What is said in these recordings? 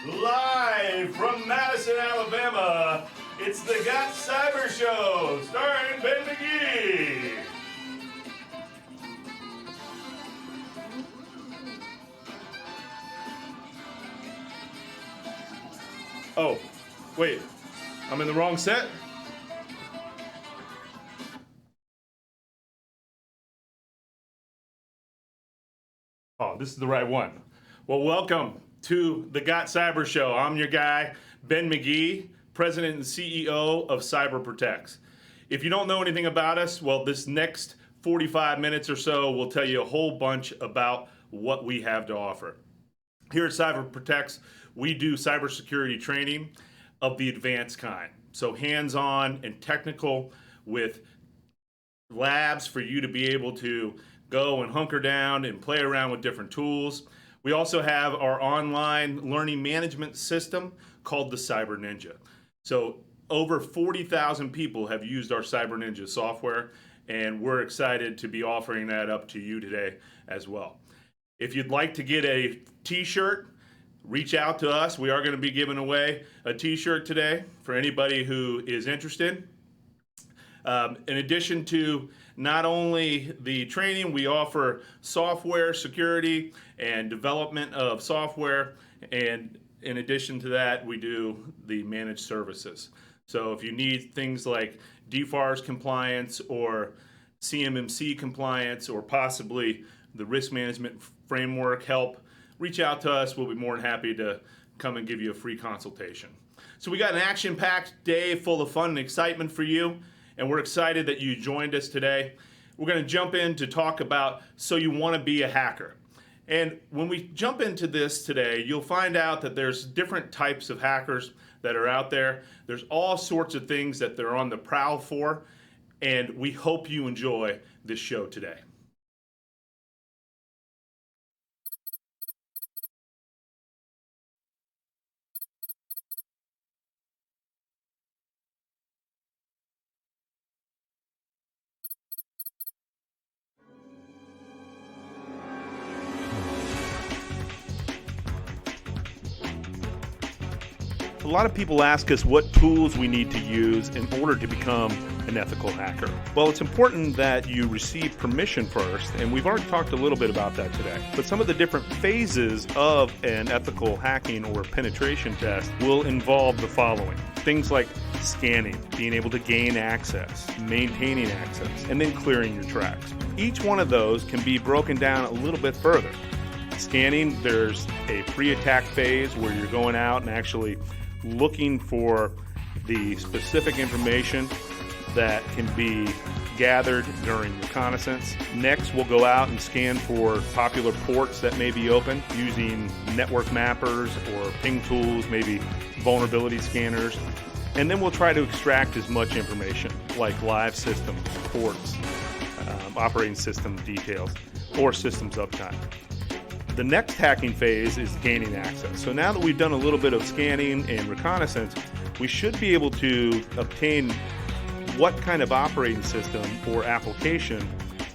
Live from Madison, Alabama, it's the Got Cyber Show, starring Ben McGee. Oh, wait, I'm in the wrong set? Oh, this is the right one. Well, welcome to the Got Cyber Show. I'm your guy, Ben McGee, President and CEO of CyberProtex. If you don't know anything about us, well, this next 45 minutes or so will tell you a whole bunch about what we have to offer. Here at CyberProtex, we do cybersecurity training of the advanced kind. So hands-on and technical with labs for you to be able to go and hunker down and play around with different tools. We also have our online learning management system called the Cyber Ninja. So over 40,000 people have used our Cyber Ninja software, and we're excited to be offering that up to you today as well. If you'd like to get a t-shirt, reach out to us. We are going to be giving away a t-shirt today for anybody who is interested. In addition to not only the training, we offer software security and development of software, and in addition to that, we do the managed services. So if you need things like DFARS compliance or CMMC compliance or possibly the risk management framework help, reach out to us. We'll be more than happy to come and give you a free consultation. So we got an action-packed day full of fun and excitement for you, and we're excited that you joined us today. We're going to jump in to talk about so you want to be a hacker. And when we jump into this today, you'll find out that there's different types of hackers that are out there. There's all sorts of things that they're on the prowl for, and we hope you enjoy this show today. A lot of people ask us what tools we need to use in order to become an ethical hacker. Well, it's important that you receive permission first, and we've already talked a little bit about that today. But some of the different phases of an ethical hacking or penetration test will involve the following. Things like scanning, being able to gain access, maintaining access, and then clearing your tracks. Each one of those can be broken down a little bit further. Scanning, there's a pre-attack phase where you're going out and actually looking for the specific information that can be gathered during reconnaissance. Next, we'll go out and scan for popular ports that may be open using network mappers or ping tools, maybe vulnerability scanners. And then we'll try to extract as much information like live systems, ports, operating system details, or systems uptime. The next hacking phase is gaining access. So now that we've done a little bit of scanning and reconnaissance, we should be able to obtain what kind of operating system or application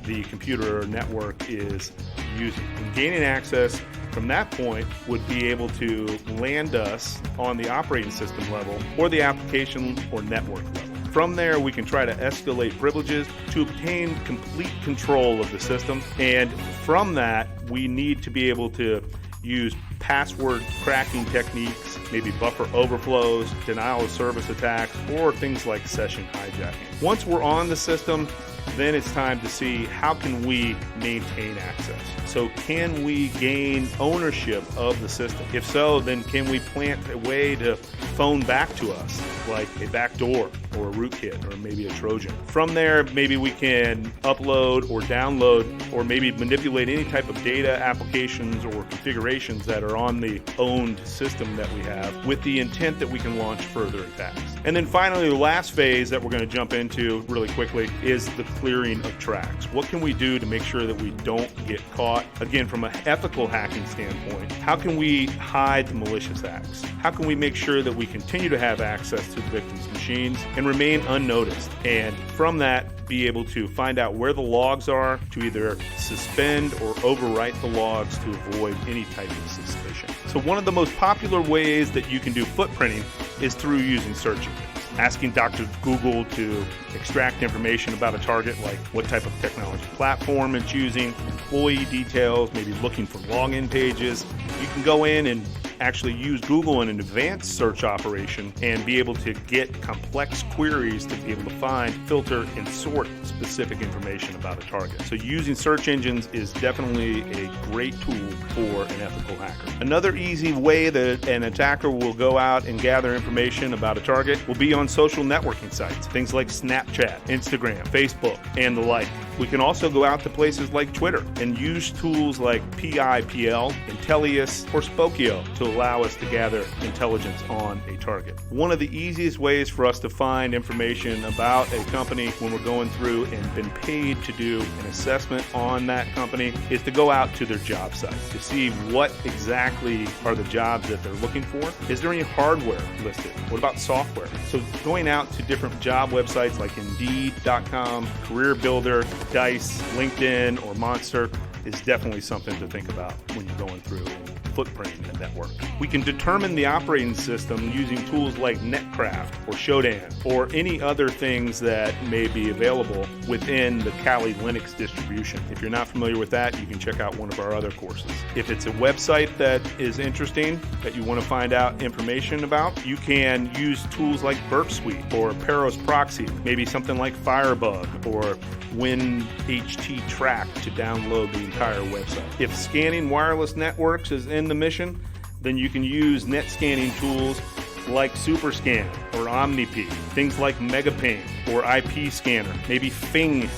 the computer or network is using. And gaining access from that point would be able to land us on the operating system level or the application or network level. From there, we can try to escalate privileges to obtain complete control of the system. And from that, we need to be able to use password cracking techniques, maybe buffer overflows, denial of service attacks, or things like session hijacking. Once we're on the system, then it's time to see how can we maintain access. So can we gain ownership of the system? If so, then can we plant a way to phone back to us, like a backdoor or a rootkit or maybe a Trojan? From there, maybe we can upload or download or maybe manipulate any type of data, applications, or configurations that are on the owned system that we have with the intent that we can launch further attacks. And then finally, the last phase that we're going to jump into really quickly is the clearing of tracks. What can we do to make sure that we don't get caught? Again, from an ethical hacking standpoint, how can we hide the malicious acts? How can we make sure that we continue to have access to the victim's machines and remain unnoticed? And from that, be able to find out where the logs are, to either suspend or overwrite the logs to avoid any type of suspicion. So one of the most popular ways that you can do footprinting is through using search engines. Asking Dr. Google to extract information about a target, like what type of technology platform it's using, employee details, maybe looking for login pages. You can go in and actually use Google in an advanced search operation and be able to get complex queries to be able to find, filter, and sort specific information about a target. So using search engines is definitely a great tool for an ethical hacker. Another easy way that an attacker will go out and gather information about a target will be on social networking sites, things like Snapchat, Instagram, Facebook, and the like. We can also go out to places like Twitter and use tools like PIPL, Intellius, or Spokio to allow us to gather intelligence on a target. One of the easiest ways for us to find information about a company when we're going through and been paid to do an assessment on that company is to go out to their job site to see what exactly are the jobs that they're looking for. Is there any hardware listed? What about software? So going out to different job websites like Indeed.com, Career Builder, Dice, LinkedIn, or Monster is definitely something to think about when you're going through footprinting a network. We can determine the operating system using tools like Netcraft or Shodan or any other things that may be available within the Kali Linux distribution. If you're not familiar with that, you can check out one of our other courses. If it's a website that is interesting that you want to find out information about, you can use tools like Burp Suite or Peros Proxy, maybe something like Firebug or WinHT-Track to download the entire website. If scanning wireless networks is in the mission, then you can use net scanning tools like SuperScan or OmniP, things like Megaping or IP Scanner, maybe Fing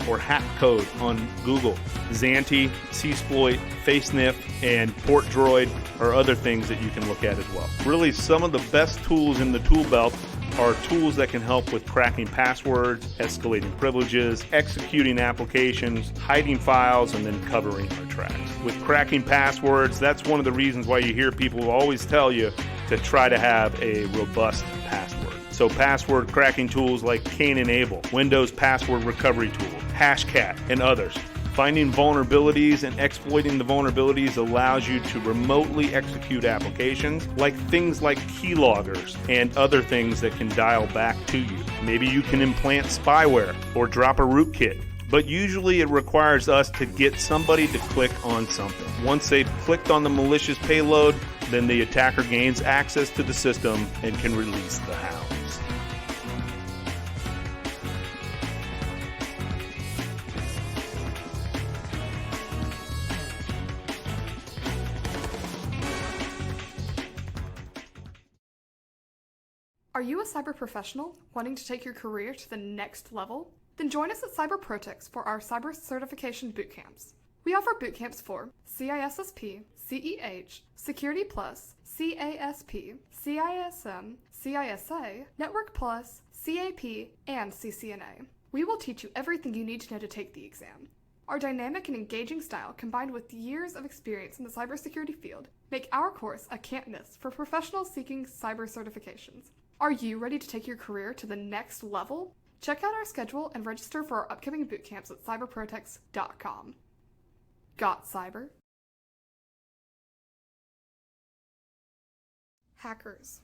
or HackCode on Google, Xanti, Csploit, FaceNif, and PortDroid are other things that you can look at as well. Really, some of the best tools in the tool belt are tools that can help with cracking passwords, escalating privileges, executing applications, hiding files, and then covering our tracks. With cracking passwords, that's one of the reasons why you hear people always tell you to try to have a robust password. So password cracking tools like Kane-Enable, Windows Password Recovery Tool, Hashcat, and others. Finding vulnerabilities and exploiting the vulnerabilities allows you to remotely execute applications like things like keyloggers and other things that can dial back to you. Maybe you can implant spyware or drop a rootkit, but usually it requires us to get somebody to click on something. Once they've clicked on the malicious payload, then the attacker gains access to the system and can release the hounds. Are you a cyber professional wanting to take your career to the next level? Then join us at CyberProtex for our cyber certification bootcamps. We offer bootcamps for CISSP, CEH, Security Plus, CASP, CISM, CISA, Network Plus, CAP, and CCNA. We will teach you everything you need to know to take the exam. Our dynamic and engaging style, combined with years of experience in the cybersecurity field, make our course a can't miss for professionals seeking cyber certifications. Are you ready to take your career to the next level? Check out our schedule and register for our upcoming bootcamps at CyberProtex.com. Got cyber? Hackers.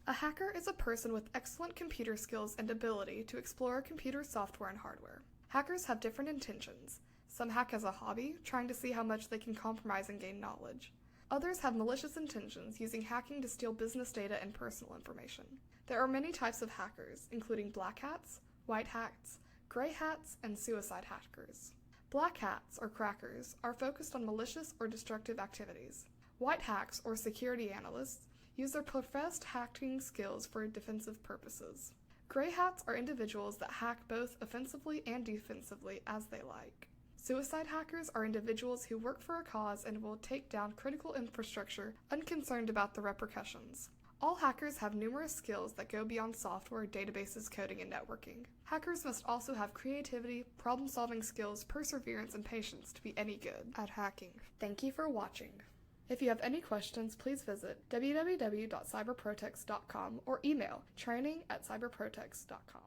A hacker is a person with excellent computer skills and ability to explore computer software and hardware. Hackers have different intentions. Some hack as a hobby, trying to see how much they can compromise and gain knowledge. Others have malicious intentions, using hacking to steal business data and personal information. There are many types of hackers, including black hats, white hats, gray hats, and suicide hackers. Black hats, or crackers, are focused on malicious or destructive activities. White hats, or security analysts, use their professed hacking skills for defensive purposes. Gray hats are individuals that hack both offensively and defensively as they like. Suicide hackers are individuals who work for a cause and will take down critical infrastructure unconcerned about the repercussions. All hackers have numerous skills that go beyond software, databases, coding, and networking. Hackers must also have creativity, problem-solving skills, perseverance, and patience to be any good at hacking. Thank you for watching. If you have any questions, please visit www.cyberprotex.com or email training@cyberprotex.com.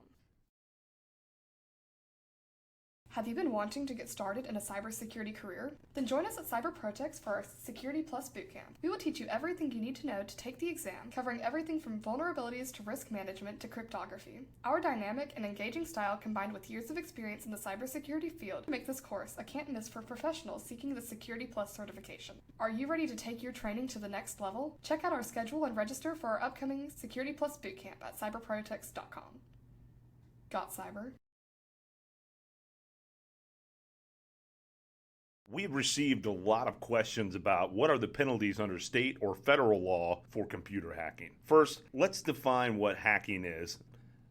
Have you been wanting to get started in a cybersecurity career? Then join us at CyberProtex for our Security Plus Bootcamp. We will teach you everything you need to know to take the exam, covering everything from vulnerabilities to risk management to cryptography. Our dynamic and engaging style combined with years of experience in the cybersecurity field make this course a can't miss for professionals seeking the Security Plus certification. Are you ready to take your training to the next level? Check out our schedule and register for our upcoming Security Plus Bootcamp at CyberProtex.com. Got cyber? We've received a lot of questions about what are the penalties under state or federal law for computer hacking. First, let's define what hacking is.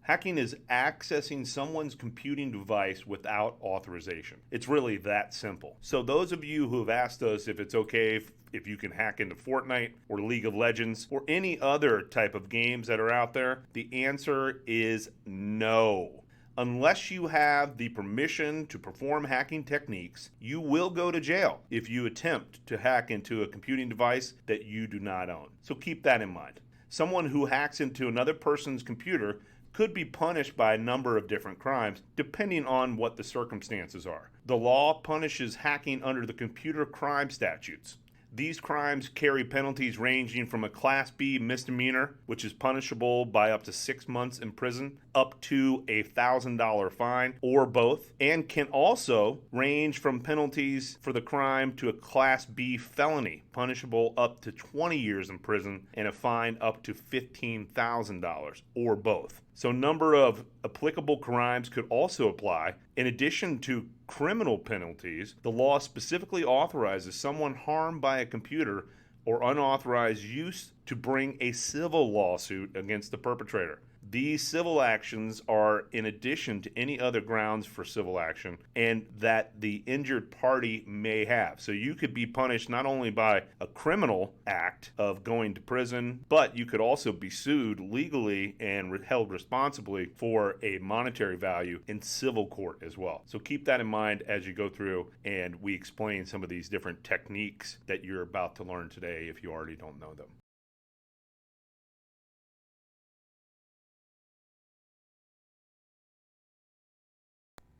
Hacking is accessing someone's computing device without authorization. It's really that simple. So those of you who have asked us if it's okay if you can hack into Fortnite or League of Legends or any other type of games that are out there, the answer is no. Unless you have the permission to perform hacking techniques, you will go to jail if you attempt to hack into a computing device that you do not own. So keep that in mind. Someone who hacks into another person's computer could be punished by a number of different crimes, depending on what the circumstances are. The law punishes hacking under the computer crime statutes. These crimes carry penalties ranging from a Class B misdemeanor, which is punishable by up to 6 months in prison, up to a $1,000 fine, or both, and can also range from penalties for the crime to a Class B felony, punishable up to 20 years in prison and a fine up to $15,000, or both. So number of applicable crimes could also apply. In addition to criminal penalties, the law specifically authorizes someone harmed by a computer or unauthorized use to bring a civil lawsuit against the perpetrator. These civil actions are in addition to any other grounds for civil action and that the injured party may have. So you could be punished not only by a criminal act of going to prison, but you could also be sued legally and held responsibly for a monetary value in civil court as well. So keep that in mind as you go through and we explain some of these different techniques that you're about to learn today if you already don't know them.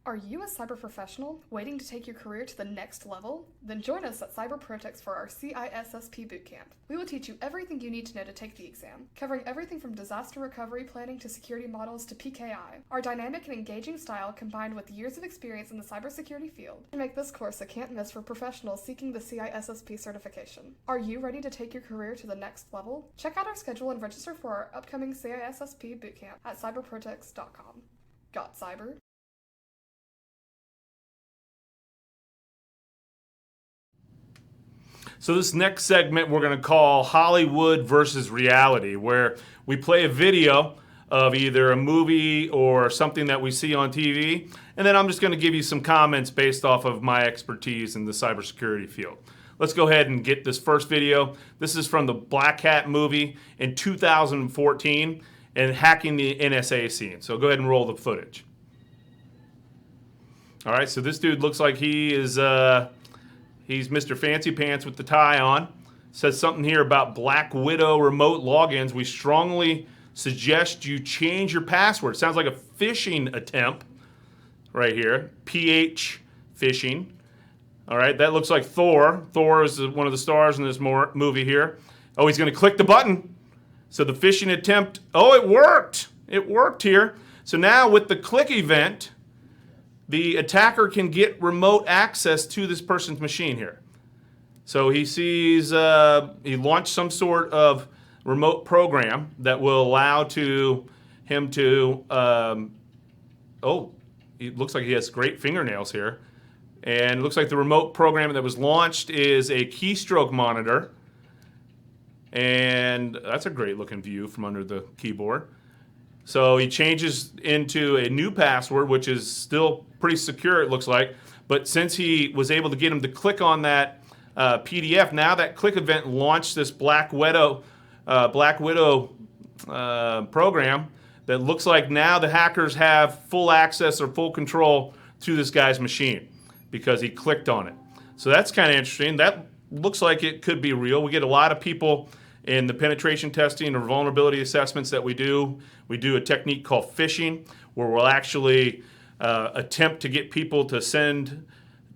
Are you a cyber professional waiting to take your career to the next level? Then join us at CyberProtex for our CISSP Bootcamp. We will teach you everything you need to know to take the exam, covering everything from disaster recovery planning to security models to PKI. Our dynamic and engaging style combined with years of experience in the cybersecurity field can make this course a can't miss for professionals seeking the CISSP certification. Are you ready to take your career to the next level? Check out our schedule and register for our upcoming CISSP Bootcamp at CyberProtex.com. Got cyber? So this next segment we're going to call Hollywood versus reality, where we play a video of either a movie or something that we see on TV, and then I'm just going to give you some comments based off of my expertise in the cybersecurity field. Let's go ahead and get this first video. This is from the Black Hat movie in 2014 and hacking the NSA scene. So go ahead and roll the footage. All right, so this dude looks like he is... He's Mr. Fancy Pants with the tie on. Says something here about Black Widow remote logins. We strongly suggest you change your password. Sounds like a phishing attempt right here. PH phishing. All right, that looks like Thor. Thor is one of the stars in this movie here. Oh, he's going to click the button. So the phishing attempt, oh, it worked. It worked here. So now with the click event, the attacker can get remote access to this person's machine here. So he sees, he launched some sort of remote program that will allow him to, oh, it looks like he has great fingernails here. And it looks like the remote program that was launched is a keystroke monitor. And that's a great looking view from under the keyboard. So he changes into a new password, which is still pretty secure, it looks like. But since he was able to get him to click on that PDF, now that click event launched this Black Widow program that looks like now the hackers have full access or full control to this guy's machine because he clicked on it. So that's kind of interesting. That looks like it could be real. We get a lot of people in the penetration testing or vulnerability assessments that we do a technique called phishing, where we'll actually attempt to get people to send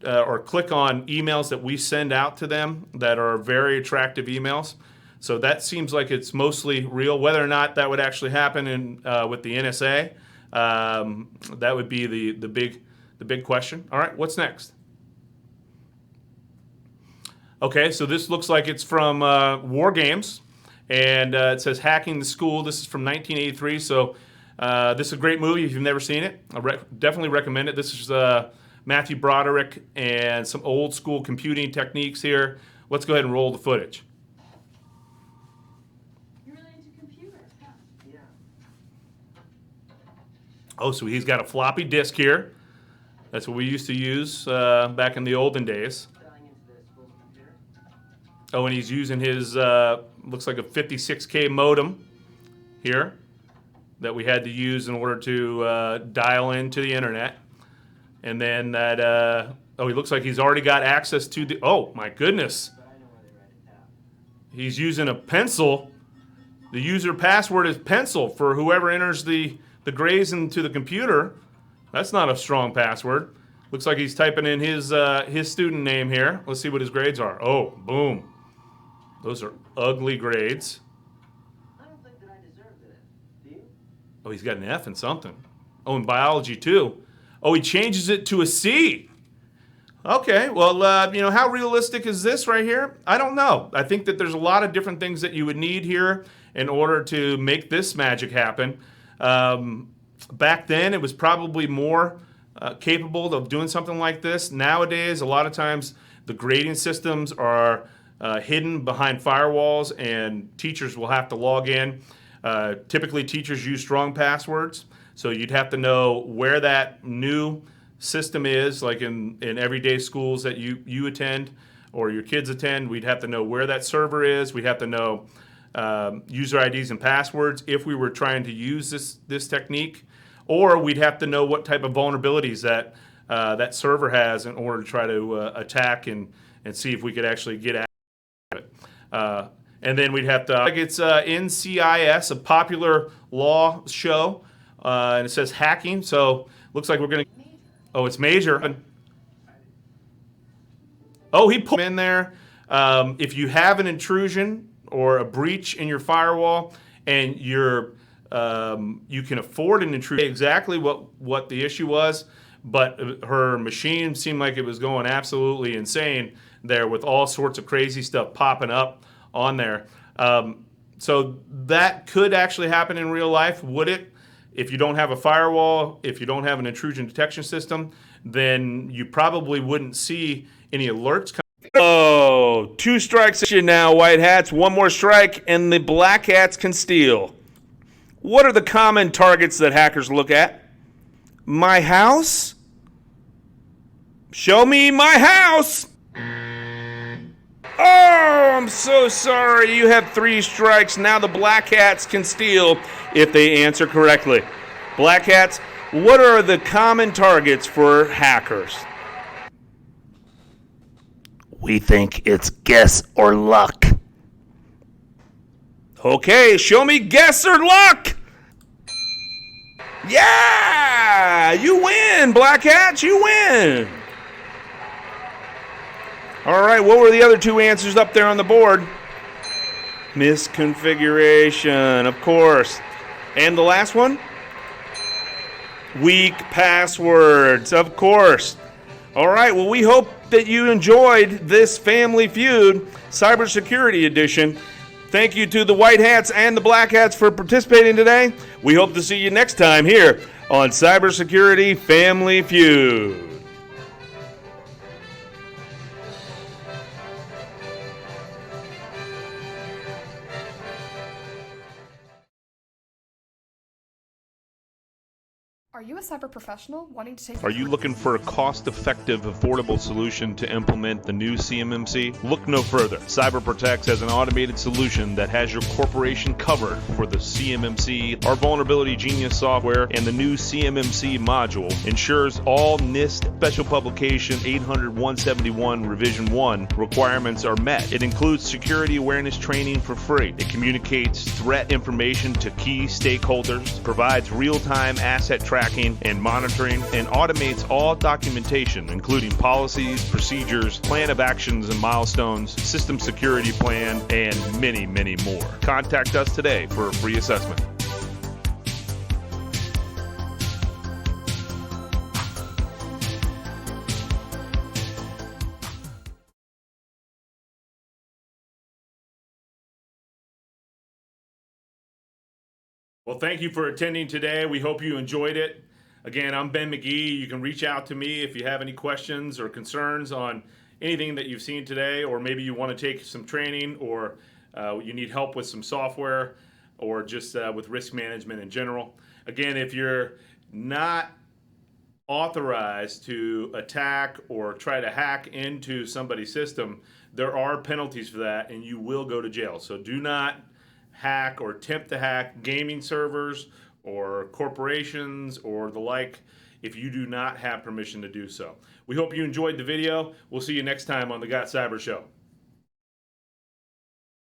or click on emails that we send out to them that are very attractive emails. So that seems like it's mostly real. Whether or not that would actually happen with the NSA, that would be the big question. All right, what's next? Okay, so this looks like it's from War Games, and it says Hacking the School. This is from 1983, so this is a great movie if you've never seen it. I definitely recommend it. This is Matthew Broderick and some old school computing techniques here. Let's go ahead and roll the footage. You're really into computers, huh? Yeah. Oh, so he's got a floppy disk here. That's what we used to use back in the olden days. Oh, and he's using his, looks like a 56K modem here that we had to use in order to dial into the internet. And then that, oh, he looks like he's already got access to the, oh, my goodness. He's using a pencil. The user password is pencil for whoever enters the grades into the computer. That's not a strong password. Looks like he's typing in his student name here. Let's see what his grades are. Oh, boom. Those are ugly grades. I don't think that I deserved it. Do you? Oh, he's got an F in something. Oh, in biology too. Oh, he changes it to a C. Okay, well, how realistic is this right here? I don't know. I think that there's a lot of different things that you would need here in order to make this magic happen. Back then, it was probably more capable of doing something like this. Nowadays, a lot of times, the grading systems are hidden behind firewalls, and teachers will have to log in. Typically, teachers use strong passwords. So you'd have to know where that new system is, like in everyday schools that you attend or your kids attend. We'd have to know where that server is. We'd have to know user IDs and passwords if we were trying to use this technique. Or we'd have to know what type of vulnerabilities that server has in order to try to attack and see if we could actually get at it. And then we'd have to, like it's NCIS, a popular law show. And it says hacking, so looks like we're going to... Oh, it's major. Oh, he put in there. If you have an intrusion or a breach in your firewall and you can afford an intrusion, exactly what the issue was, but her machine seemed like it was going absolutely insane there with all sorts of crazy stuff popping up on there. So that could actually happen in real life, would it? If you don't have a firewall, if you don't have an intrusion detection system, then you probably wouldn't see any alerts coming. Oh, 2 strikes now, white hats. 1 more strike, and the black hats can steal. What are the common targets that hackers look at? My house? Show me my house! Oh, I'm so sorry. You have 3 strikes. Now the black hats can steal if they answer correctly. Black hats, what are the common targets for hackers? We think it's guess or luck. Okay, show me guess or luck. Yeah, you win, black hats, you win. All right, what were the other 2 answers up there on the board? Misconfiguration, of course. And the last one? Weak passwords, of course. All right, well, we hope that you enjoyed this Family Feud Cybersecurity Edition. Thank you to the white hats and the black hats for participating today. We hope to see you next time here on Cybersecurity Family Feud. Are you a cyber professional wanting to take... Are you looking for a cost-effective, affordable solution to implement the new CMMC? Look no further. CyberProtex has an automated solution that has your corporation covered for the CMMC. Our Vulnerability Genius software and the new CMMC module ensures all NIST Special Publication 800-171 Revision 1 requirements are met. It includes security awareness training for free. It communicates threat information to key stakeholders, provides real-time asset tracking tracking and monitoring, and automates all documentation, including policies, procedures, plan of actions and milestones, system security plan, and many, many more. Contact us today for a free assessment. Well, thank you for attending today. We hope you enjoyed it. Again, I'm Ben McGee. You can reach out to me if you have any questions or concerns on anything that you've seen today, or maybe you want to take some training, or you need help with some software, or just with risk management in general. Again, if you're not authorized to attack or try to hack into somebody's system, there are penalties for that, and you will go to jail. So do not hack or attempt to hack gaming servers or corporations or the like if you do not have permission to do so. We hope you enjoyed the video. We'll see you next time on the Got Cyber Show.